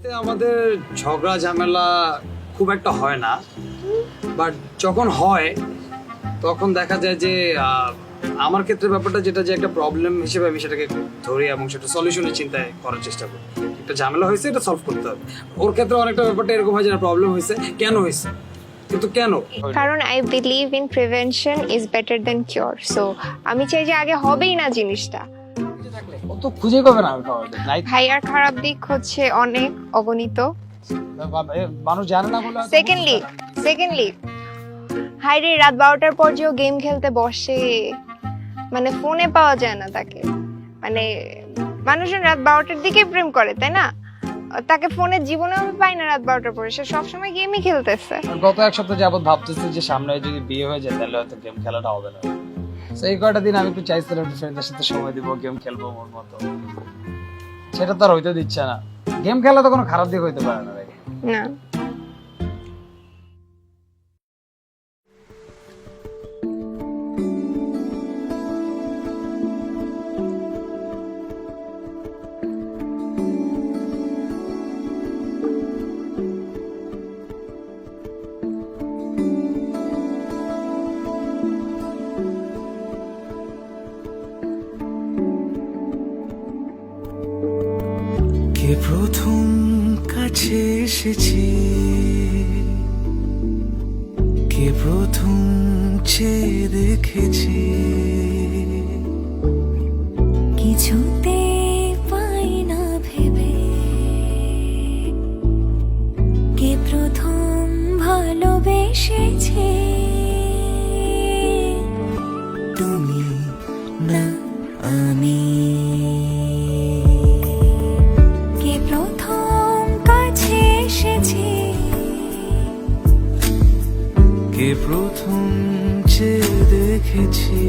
আমাদের ঝগড়া ঝামেলা খুব একটা হয় না, বাট যখন হয় তখন দেখা যায় যে আমার ক্ষেত্রে ব্যাপারটা যেটা যে একটা প্রবলেম হিসেবে আমি সেটাকে ধরি এবং সেটা সলিউশনের চিন্তায় করার চেষ্টা করি। একটা ঝামেলা হয়েছে, এটা সলভ করতে হবে। ওর ক্ষেত্রে অনেকটা ব্যাপারটা এরকম হয় যে প্রবলেম হয়েছে, কেন হয়েছে, কিন্তু কেন? কারণ I believe in prevention is better then cure. So আমি চাই যে আগে হবেই না জিনিসটা। ও তো খুঁজে পাবে না লাইক ভাইয়ার খারাপ দিক হচ্ছে অনেক অগণিত। মানুষ জানে না বলে সেকেন্ডলি হাইরে রাত 12টার পর যেও গেম খেলতে বসে, মানে ফোনে পাওয়া যায় না তাকে। মানে মানুষজন রাত 12টার দিকে প্রেম করে, তাই না? তাকে ফোনের জীবনে আমি পাই না রাত 12টার পরে, সে সবসময় গেমই খেলতেছে। গত এক সপ্তাহ যাবত ভাবতেছি যে সামনে যদি বিয়ে হয়ে যায় তাহলে হয়তো গেম খেলাটা হবে না। সেই কয়টা দিন আমি একটু চাইছিলাম ফ্রেন্ডদের সাথে সময় দিব, গেম খেলবো মন মতো, সেটা তো আর হইতে দিচ্ছে না। গেম খেলা তো কোনো খারাপ দিক হইতে পারে না ভাই। না কে প্রথম কাছে এসেছে, কে প্রথম চেয়ে দেখেছে, কিছুতে পাই না ভেবে, কে প্রথম ভালোবেসেছে, তুমি না আমি। কে প্রথম কাছে এসেছে, কে প্রথম চেয়ে দেখেছে,